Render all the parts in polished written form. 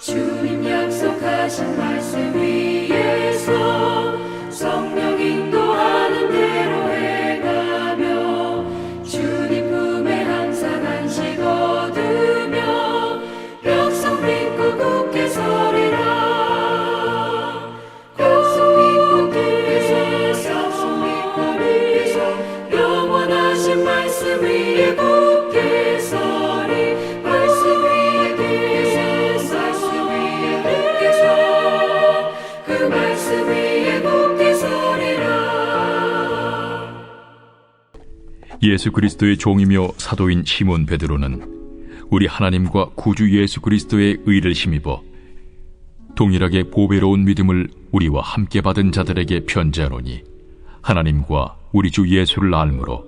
주님 약속하신 말씀 위에서 성령 인도하는 대로 행하며 주님 품에 항상 안식 얻으며 벽성 믿고 굳게 서리라. 벽성 믿고 굳게 서리 영원하신 말씀 위에 굳게 서리. 말씀 위에 굳게 서 그 말씀 위에 굳게 서리라. 예수 그리스도의 종이며 사도인 시몬 베드로는 우리 하나님과 구주 예수 그리스도의 의를 힘입어 동일하게 보배로운 믿음을 우리와 함께 받은 자들에게 편지하노니 하나님과 우리 주 예수를 알므로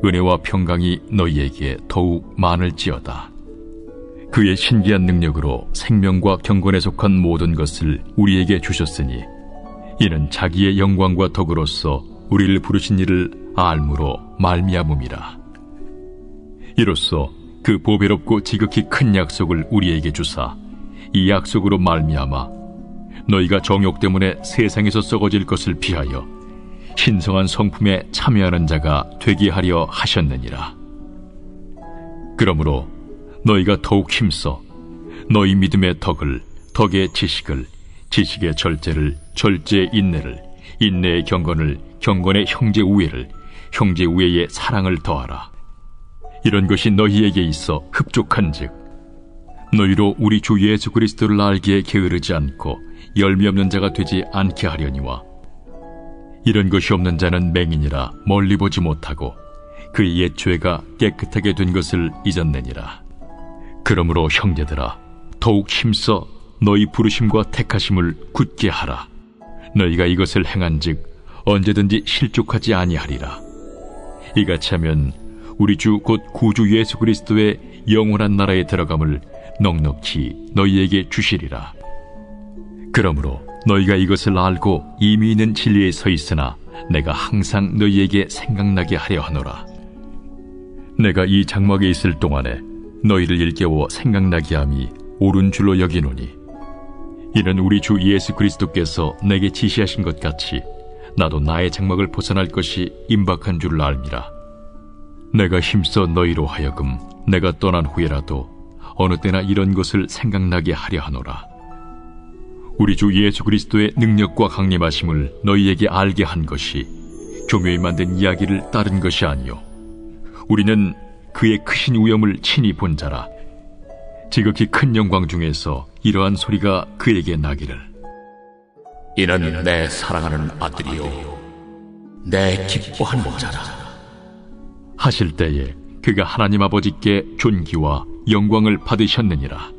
은혜와 평강이 너희에게 더욱 많을지어다. 그의 신기한 능력으로 생명과 경건에 속한 모든 것을 우리에게 주셨으니 이는 자기의 영광과 덕으로서 우리를 부르신 이를 알므로 말미암음이라. 이로써 그 보배롭고 지극히 큰 약속을 우리에게 주사 이 약속으로 말미암아 너희가 정욕 때문에 세상에서 썩어질 것을 피하여 신성한 성품에 참여하는 자가 되게 하려 하셨느니라. 그러므로 너희가 더욱 힘써 너희 믿음의 덕을, 덕의 지식을, 지식의 절제를, 절제의 인내를, 인내의 경건을, 경건의 형제 우애를, 형제 우애의 사랑을 더하라. 이런 것이 너희에게 있어 흡족한즉 너희로 우리 주 예수 그리스도를 알기에 게으르지 않고 열매 없는 자가 되지 않게 하려니와 이런 것이 없는 자는 맹인이라 멀리 보지 못하고 그의 옛 죄가 깨끗하게 된 것을 잊었느니라. 그러므로 형제들아 더욱 힘써 너희 부르심과 택하심을 굳게 하라. 너희가 이것을 행한즉 언제든지 실족하지 아니하리라. 이같이 하면 우리 주 곧 구주 예수 그리스도의 영원한 나라에 들어감을 넉넉히 너희에게 주시리라. 그러므로 너희가 이것을 알고 이미 있는 진리에 서 있으나 내가 항상 너희에게 생각나게 하려 하노라. 내가 이 장막에 있을 동안에 너희를 일깨워 생각나게 함이 옳은 줄로 여기노니 이는 우리 주 예수 그리스도께서 내게 지시하신 것 같이 나도 나의 장막을 벗어날 것이 임박한 줄을 알미라. 내가 힘써 너희로 하여금 내가 떠난 후에라도 어느 때나 이런 것을 생각나게 하려 하노라. 우리 주 예수 그리스도의 능력과 강림하심을 너희에게 알게 한 것이 교묘히 만든 이야기를 따른 것이 아니요 우리는 그의 크신 위엄을 친히 본 자라. 지극히 큰 영광 중에서 이러한 소리가 그에게 나기를 이는 내 사랑하는 아들이요 내 기뻐하는 자라 하실 때에 그가 하나님 아버지께 존귀와 영광을 받으셨느니라.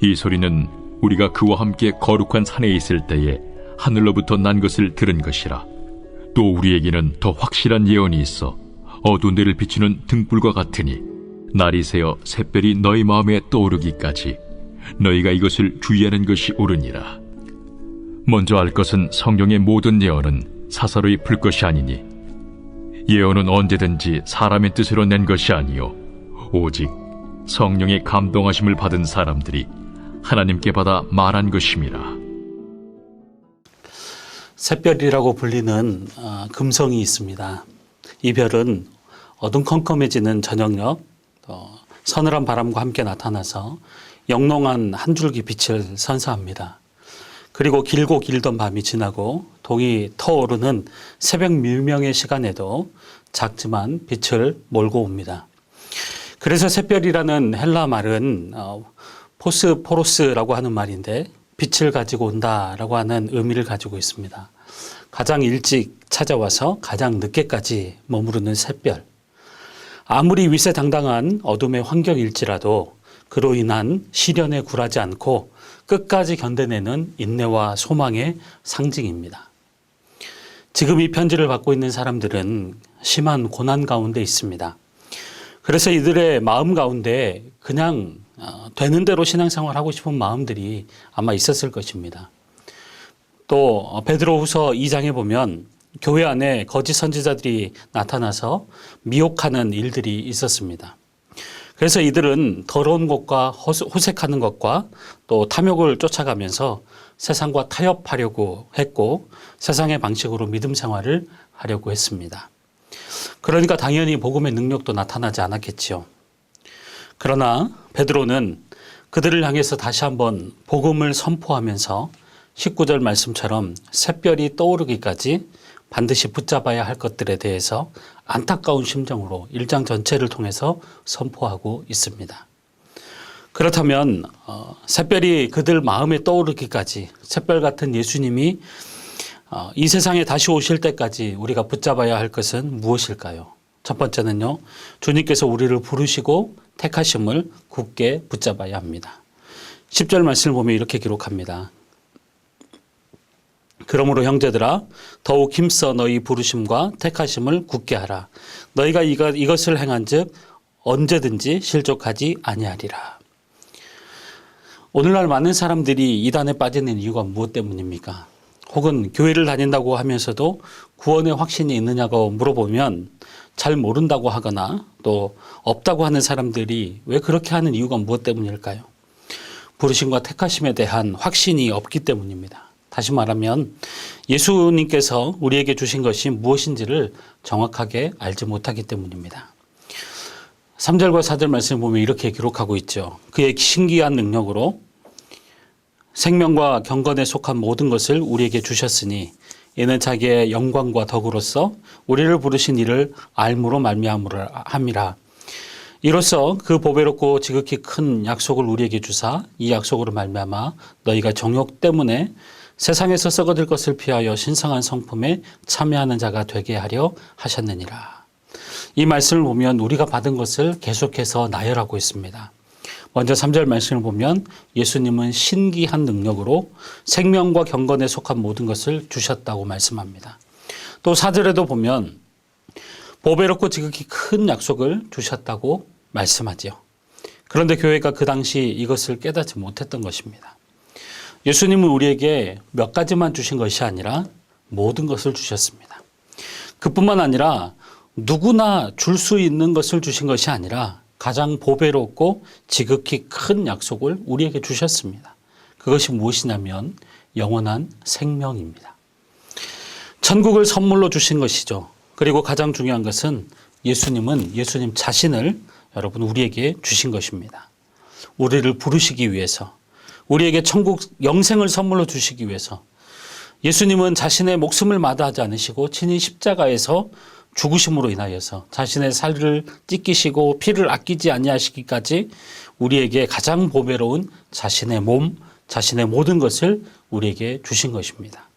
이 소리는 우리가 그와 함께 거룩한 산에 있을 때에 하늘로부터 난 것을 들은 것이라. 또 우리에게는 더 확실한 예언이 있어 어두운 데를 비추는 등불과 같으니 날이 새어 샛별이 너희 마음에 떠오르기까지 너희가 이것을 주의하는 것이 옳으니라. 먼저 알 것은 성경의 모든 예언은 사사로이 풀 것이 아니니 예언은 언제든지 사람의 뜻으로 낸 것이 아니요 오직 성령의 감동하심을 받은 사람들이 하나님께 받아 말한 것임이라. 샛별이라고 불리는 금성이 있습니다. 이 별은 어둠컴컴해지는 저녁녘 서늘한 바람과 함께 나타나서 영롱한 한 줄기 빛을 선사합니다. 그리고 길고 길던 밤이 지나고 동이 터오르는 새벽 밀명의 시간에도 작지만 빛을 몰고 옵니다. 그래서 샛별이라는 헬라 말은 포스포로스라고 하는 말인데 빛을 가지고 온다라고 하는 의미를 가지고 있습니다. 가장 일찍 찾아와서 가장 늦게까지 머무르는 샛별. 아무리 위세당당한 어둠의 환경일지라도 그로 인한 시련에 굴하지 않고 끝까지 견뎌내는 인내와 소망의 상징입니다. 지금 이 편지를 받고 있는 사람들은 심한 고난 가운데 있습니다. 그래서 이들의 마음 가운데 그냥 되는 대로 신앙생활 하고 싶은 마음들이 아마 있었을 것입니다. 또 베드로후서 2장에 보면 교회 안에 거짓 선지자들이 나타나서 미혹하는 일들이 있었습니다. 그래서 이들은 더러운 것과 호색하는 것과 또 탐욕을 쫓아가면서 세상과 타협하려고 했고 세상의 방식으로 믿음 생활을 하려고 했습니다. 그러니까 당연히 복음의 능력도 나타나지 않았겠지요. 그러나 베드로는 그들을 향해서 다시 한번 복음을 선포하면서 19절 말씀처럼 샛별이 떠오르기까지 반드시 붙잡아야 할 것들에 대해서 안타까운 심정으로 1장 전체를 통해서 선포하고 있습니다. 그렇다면 샛별이 그들 마음에 떠오르기까지 샛별 같은 예수님이 이 세상에 다시 오실 때까지 우리가 붙잡아야 할 것은 무엇일까요? 첫 번째는요, 주님께서 우리를 부르시고 택하심을 굳게 붙잡아야 합니다. 10절 말씀을 보면 이렇게 기록합니다. 그러므로 형제들아 더욱 힘써 너희 부르심과 택하심을 굳게 하라. 너희가 이것을 행한즉 언제든지 실족하지 아니하리라. 오늘날 많은 사람들이 이단에 빠지는 이유가 무엇 때문입니까? 혹은 교회를 다닌다고 하면서도 구원의 확신이 있느냐고 물어보면 잘 모른다고 하거나 또 없다고 하는 사람들이 왜 그렇게 하는 이유가 무엇 때문일까요? 부르심과 택하심에 대한 확신이 없기 때문입니다. 다시 말하면 예수님께서 우리에게 주신 것이 무엇인지를 정확하게 알지 못하기 때문입니다. 3절과 4절 말씀을 보면 이렇게 기록하고 있죠. 그의 신기한 능력으로 생명과 경건에 속한 모든 것을 우리에게 주셨으니 이는 자기의 영광과 덕으로서 우리를 부르신 이를 알므로 말미암으라. 이로써 그 보배롭고 지극히 큰 약속을 우리에게 주사 이 약속으로 말미암아 너희가 정욕 때문에 세상에서 썩어질 것을 피하여 신성한 성품에 참여하는 자가 되게 하려 하셨느니라. 이 말씀을 보면 우리가 받은 것을 계속해서 나열하고 있습니다. 먼저 3절 말씀을 보면 예수님은 신기한 능력으로 생명과 경건에 속한 모든 것을 주셨다고 말씀합니다. 또 4절에도 보면 보배롭고 지극히 큰 약속을 주셨다고 말씀하지요. 그런데 교회가 그 당시 이것을 깨닫지 못했던 것입니다. 예수님은 우리에게 몇 가지만 주신 것이 아니라 모든 것을 주셨습니다. 그뿐만 아니라 누구나 줄 수 있는 것을 주신 것이 아니라 가장 보배롭고 지극히 큰 약속을 우리에게 주셨습니다. 그것이 무엇이냐면 영원한 생명입니다. 천국을 선물로 주신 것이죠. 그리고 가장 중요한 것은 예수님 자신을 여러분 우리에게 주신 것입니다. 우리를 부르시기 위해서, 우리에게 천국 영생을 선물로 주시기 위해서 예수님은 자신의 목숨을 마다하지 않으시고 친히 십자가에서 죽으심으로 인하여서 자신의 살을 찢기시고 피를 아끼지 아니하시기까지 우리에게 가장 보배로운 자신의 몸, 자신의 모든 것을 우리에게 주신 것입니다.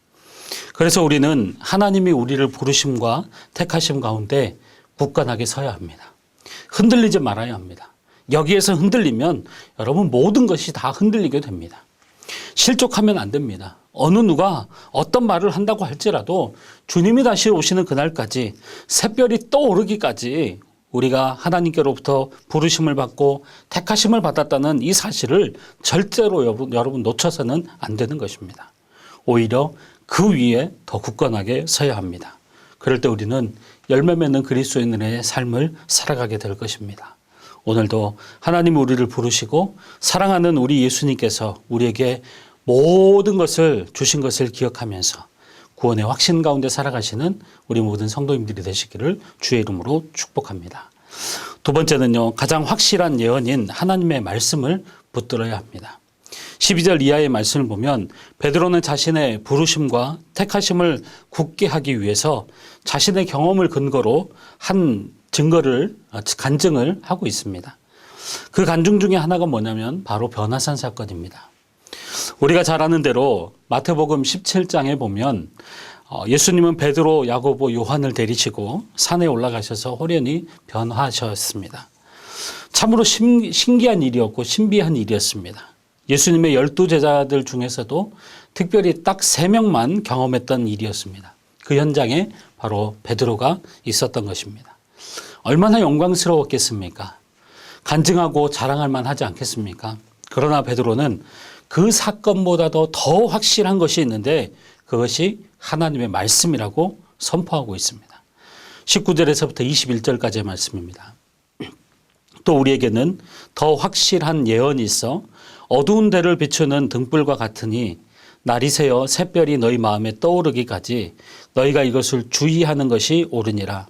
그래서 우리는 하나님이 우리를 부르심과 택하심 가운데 굳건하게 서야 합니다. 흔들리지 말아야 합니다. 여기에서 흔들리면 여러분 모든 것이 다 흔들리게 됩니다. 실족하면 안 됩니다. 어느 누가 어떤 말을 한다고 할지라도 주님이 다시 오시는 그날까지 샛별이 떠오르기까지 우리가 하나님께로부터 부르심을 받고 택하심을 받았다는 이 사실을 절대로 여러분 놓쳐서는 안 되는 것입니다. 오히려 그 위에 더 굳건하게 서야 합니다. 그럴 때 우리는 열매 맺는 그리스도인의 삶을 살아가게 될 것입니다. 오늘도 하나님 우리를 부르시고 사랑하는 우리 예수님께서 우리에게 모든 것을 주신 것을 기억하면서 구원의 확신 가운데 살아가시는 우리 모든 성도님들이 되시기를 주의 이름으로 축복합니다. 두 번째는요, 가장 확실한 예언인 하나님의 말씀을 붙들어야 합니다. 12절 이하의 말씀을 보면 베드로는 자신의 부르심과 택하심을 굳게 하기 위해서 자신의 경험을 근거로 한 간증을 하고 있습니다. 그 간증 중에 하나가 뭐냐면 바로 변화산 사건입니다. 우리가 잘 아는 대로 마태복음 17장에 보면 예수님은 베드로, 야고보, 요한을 데리시고 산에 올라가셔서 호련히 변화하셨습니다. 참으로 신기한 일이었고 신비한 일이었습니다. 예수님의 12제자들 중에서도 특별히 딱 3명만 경험했던 일이었습니다. 그 현장에 바로 베드로가 있었던 것입니다. 얼마나 영광스러웠겠습니까? 간증하고 자랑할 만하지 않겠습니까? 그러나 베드로는 그 사건보다도 더 확실한 것이 있는데 그것이 하나님의 또 우리에게는 더 확실한 예언이 있어 어두운 데를 비추는 등불과 같으니 날이 새어 샛별이 너희 마음에 떠오르기까지 너희가 이것을 주의하는 것이 옳으니라.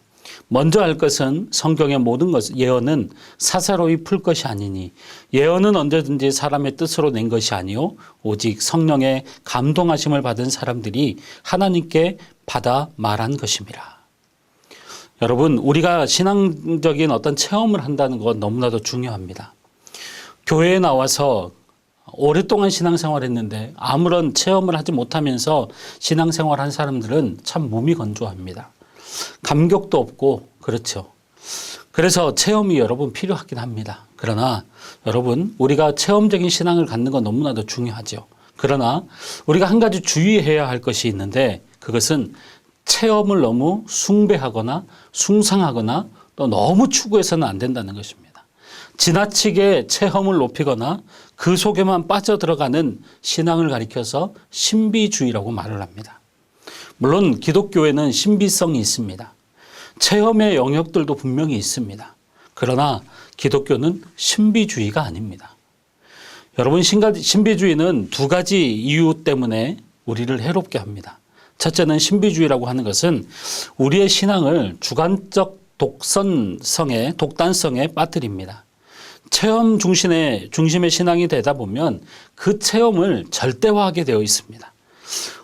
먼저 알 것은 성경의 모든 예언은 사사로이 풀 것이 아니니 예언은 언제든지 사람의 뜻으로 낸 것이 아니요 오직 성령의 감동하심을 받은 사람들이 하나님께 받아 말한 것임이라. 여러분, 우리가 신앙적인 어떤 체험을 한다는 건 너무나도 중요합니다. 교회에 나와서 오랫동안 신앙생활을 했는데 아무런 체험을 하지 못하면서 신앙생활을 한 사람들은 참 몸이 건조합니다. 감격도 없고 그렇죠. 그래서 체험이 여러분 필요하긴 합니다. 그러나 여러분, 우리가 체험적인 신앙을 갖는 건 너무나도 중요하죠. 그러나 우리가 한 가지 주의해야 할 것이 있는데 그것은 체험을 너무 숭배하거나 숭상하거나 또 너무 추구해서는 안 된다는 것입니다. 지나치게 체험을 높이거나 그 속에만 빠져들어가는 신앙을 가리켜서 신비주의라고 말을 합니다. 물론 기독교에는 신비성이 있습니다. 체험의 영역들도 분명히 있습니다. 그러나 기독교는 신비주의가 아닙니다. 여러분, 신비주의는 두 가지 이유 때문에 우리를 해롭게 합니다. 첫째는 신비주의라고 하는 것은 우리의 신앙을 주관적 독단성에 빠뜨립니다. 체험 중심의 신앙이 되다 보면 그 체험을 절대화하게 되어 있습니다.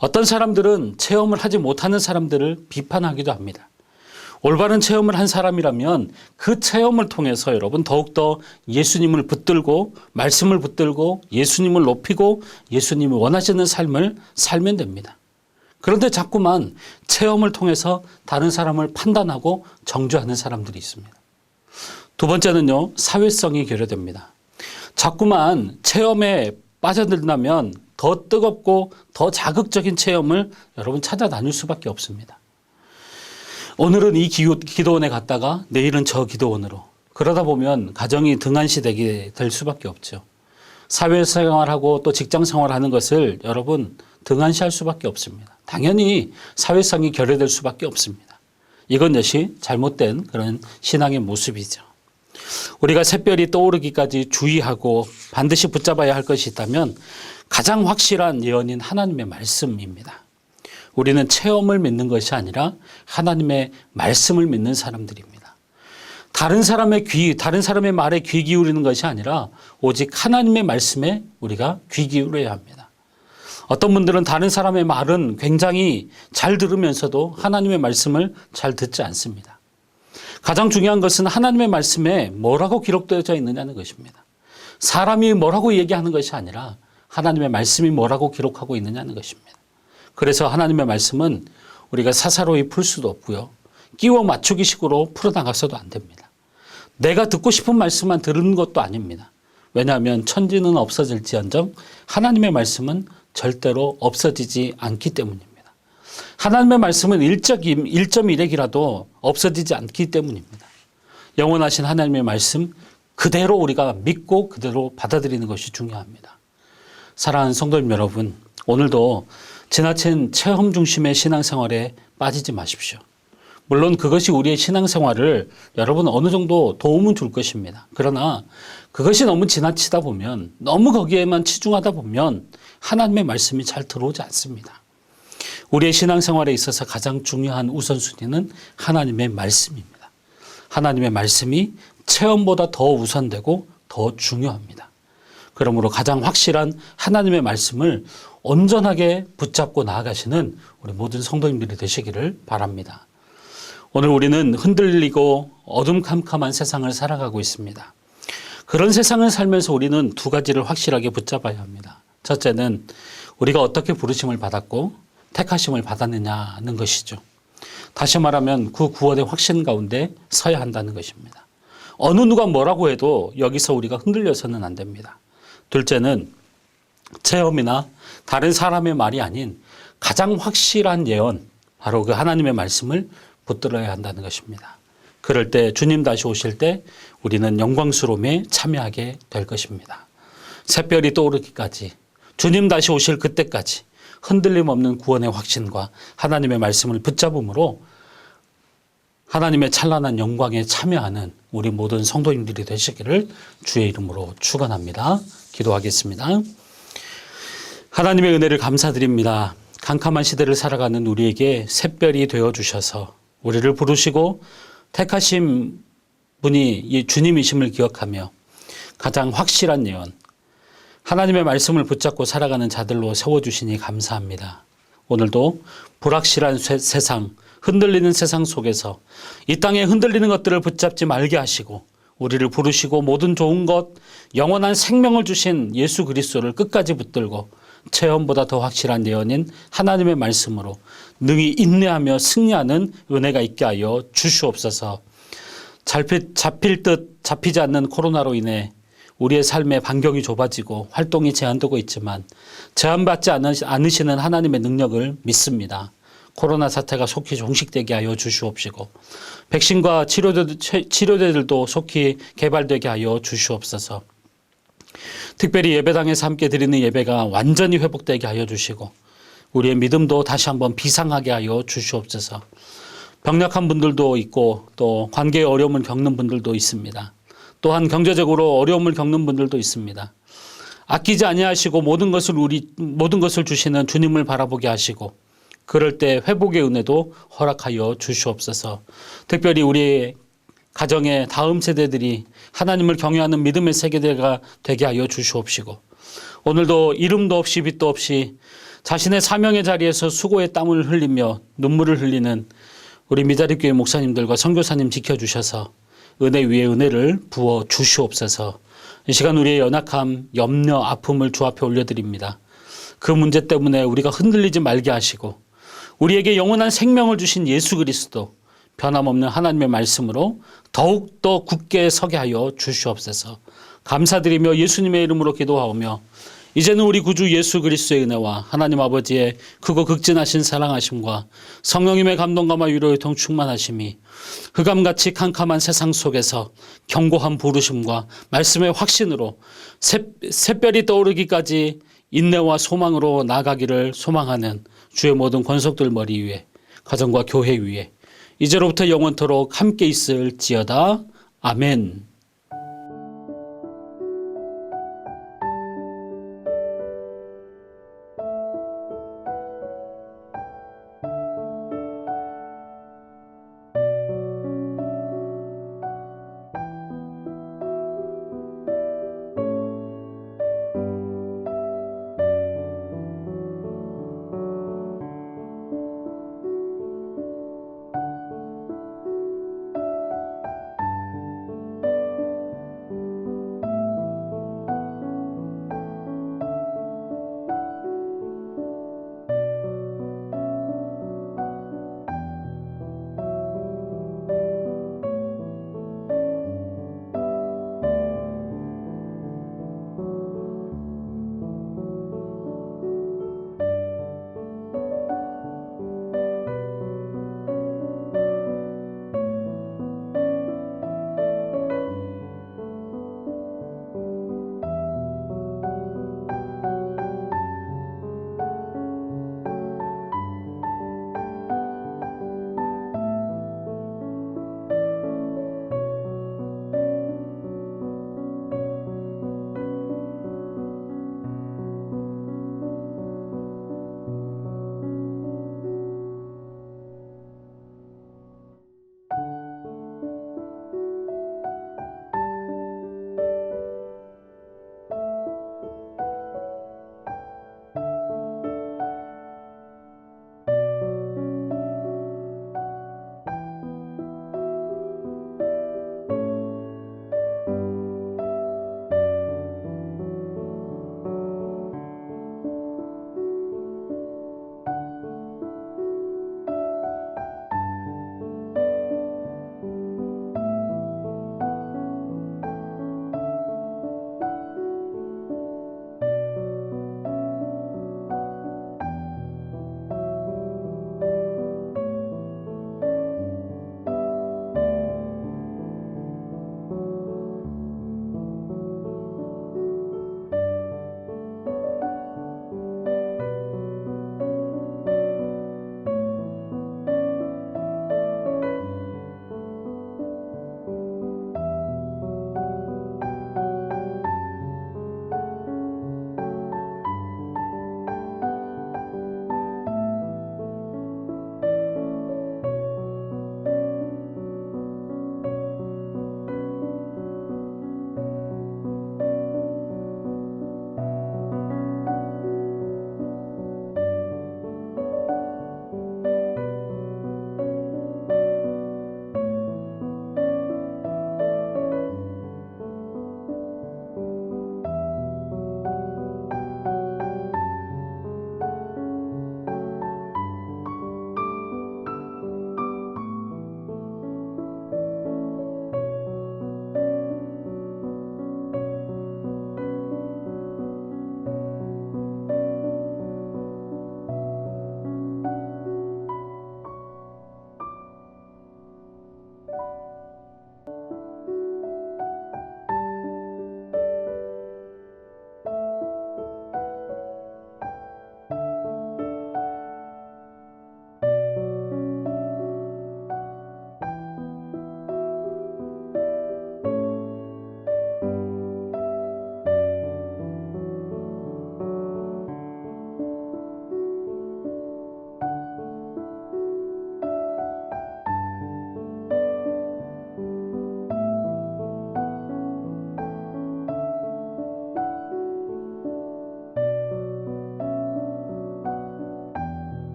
어떤 사람들은 체험을 하지 못하는 사람들을 비판하기도 합니다. 올바른 체험을 한 사람이라면 그 체험을 통해서 여러분 더욱더 예수님을 붙들고 말씀을 붙들고 예수님을 높이고 예수님이 원하시는 삶을 살면 됩니다. 그런데 자꾸만 체험을 통해서 다른 사람을 판단하고 정죄하는 사람들이 있습니다. 두 번째는요, 사회성이 결여됩니다. 자꾸만 체험에 빠져들다면 더 뜨겁고 더 자극적인 체험을 여러분 찾아다닐 수밖에 없습니다. 오늘은 이 기도원에 갔다가 내일은 저 기도원으로, 그러다 보면 가정이 등한시되게 될 수밖에 없죠. 사회생활하고 또 직장생활하는 것을 여러분 등한시할 수밖에 없습니다. 당연히 사회성이 결여될 수밖에 없습니다. 이건 역시 잘못된 그런 신앙의 모습이죠. 우리가 샛별이 떠오르기까지 주의하고 반드시 붙잡아야 할 것이 있다면 가장 확실한 예언인 하나님의 말씀입니다. 우리는 체험을 믿는 것이 아니라 하나님의 말씀을 믿는 사람들입니다. 다른 사람의 말에 귀 기울이는 것이 아니라 오직 하나님의 말씀에 우리가 귀 기울여야 합니다. 어떤 분들은 다른 사람의 말은 굉장히 잘 들으면서도 하나님의 말씀을 잘 듣지 않습니다. 가장 중요한 것은 하나님의 말씀에 뭐라고 기록되어져 있느냐는 것입니다. 사람이 뭐라고 얘기하는 것이 아니라 하나님의 말씀이 뭐라고 기록하고 있느냐는 것입니다. 그래서 하나님의 말씀은 우리가 사사로이 풀 수도 없고요. 끼워 맞추기 식으로 풀어나가서도 안 됩니다. 내가 듣고 싶은 말씀만 들은 것도 아닙니다. 왜냐하면 천지는 없어질지언정 하나님의 말씀은 절대로 없어지지 않기 때문입니다. 하나님의 말씀은 1.1핵이라도 없어지지 않기 때문입니다. 영원하신 하나님의 말씀 그대로 우리가 믿고 그대로 받아들이는 것이 중요합니다. 사랑하는 성도님 여러분, 오늘도 지나친 체험 중심의 신앙생활에 빠지지 마십시오. 물론 그것이 우리의 신앙생활을 여러분 어느 정도 도움은 줄 것입니다. 그러나 그것이 너무 지나치다 보면, 너무 거기에만 치중하다 보면 하나님의 말씀이 잘 들어오지 않습니다. 우리의 신앙생활에 있어서 가장 중요한 우선순위는 하나님의 말씀입니다. 하나님의 말씀이 체험보다 더 우선되고 더 중요합니다. 그러므로 가장 확실한 하나님의 말씀을 온전하게 붙잡고 나아가시는 우리 모든 성도님들이 되시기를 바랍니다. 오늘 우리는 흔들리고 어둠캄캄한 세상을 살아가고 있습니다. 그런 세상을 살면서 우리는 두 가지를 확실하게 붙잡아야 합니다. 첫째는 우리가 어떻게 부르심을 받았고 택하심을 받았느냐는 것이죠. 다시 말하면 그 구원의 확신 가운데 서야 한다는 것입니다. 어느 누가 뭐라고 해도 여기서 우리가 흔들려서는 안 됩니다. 둘째는 체험이나 다른 사람의 말이 아닌 가장 확실한 예언, 바로 그 하나님의 말씀을 붙들어야 한다는 것입니다. 그럴 때 주님 다시 오실 때 우리는 영광스러움에 참여하게 될 것입니다. 샛별이 떠오르기까지, 주님 다시 오실 그때까지 흔들림 없는 구원의 확신과 하나님의 말씀을 붙잡음으로 하나님의 찬란한 영광에 참여하는 우리 모든 성도님들이 되시기를 주의 이름으로 축원합니다. 기도하겠습니다. 하나님의 은혜를 감사드립니다. 캄캄한 시대를 살아가는 우리에게 샛별이 되어주셔서 우리를 부르시고 택하신 분이 이 주님이심을 기억하며 가장 확실한 예언, 하나님의 말씀을 붙잡고 살아가는 자들로 세워주시니 감사합니다. 오늘도 불확실한 세상, 흔들리는 세상 속에서 이 땅에 흔들리는 것들을 붙잡지 말게 하시고 우리를 부르시고 모든 좋은 것, 영원한 생명을 주신 예수 그리스도를 끝까지 붙들고 체험보다 더 확실한 예언인 하나님의 말씀으로 능히 인내하며 승리하는 은혜가 있게 하여 주시옵소서. 잡힐 듯 잡히지 않는 코로나로 인해 우리의 삶의 반경이 좁아지고 활동이 제한되고 있지만 제한받지 않으시는 하나님의 능력을 믿습니다. 코로나 사태가 속히 종식되게 하여 주시옵시고 백신과 치료제들도 속히 개발되게 하여 주시옵소서. 특별히 예배당에서 함께 드리는 예배가 완전히 회복되게 하여 주시고 우리의 믿음도 다시 한번 비상하게 하여 주시옵소서. 병약한 분들도 있고 또 관계의 어려움을 겪는 분들도 있습니다. 또한 경제적으로 어려움을 겪는 분들도 있습니다. 아끼지 아니하시고 모든 것을 주시는 주님을 바라보게 하시고 그럴 때 회복의 은혜도 허락하여 주시옵소서. 특별히 우리 가정의 다음 세대들이 하나님을 경외하는 믿음의 세계대가 되게 하여 주시옵시고 오늘도 이름도 없이 빛도 없이 자신의 사명의 자리에서 수고의 땀을 흘리며 눈물을 흘리는 우리 미자립교회 목사님들과 선교사님 지켜주셔서 은혜 위에 은혜를 부어 주시옵소서. 이 시간 우리의 연약함, 염려, 아픔을 주 앞에 올려드립니다. 그 문제 때문에 우리가 흔들리지 말게 하시고 우리에게 영원한 생명을 주신 예수 그리스도 변함없는 하나님의 말씀으로 더욱더 굳게 서게 하여 주시옵소서. 감사드리며 예수님의 이름으로 기도하오며 이제는 우리 구주 예수 그리스도의 은혜와 하나님 아버지의 크고 극진하신 사랑하심과 성령님의 감동감과 위로의 통 충만하심이 흑암같이 캄캄한 세상 속에서 견고한 부르심과 말씀의 확신으로 샛별이 떠오르기까지 인내와 소망으로 나아가기를 소망하는 주의 모든 권속들 머리 위에 가정과 교회 위에 이제로부터 영원토록 함께 있을지어다. 아멘.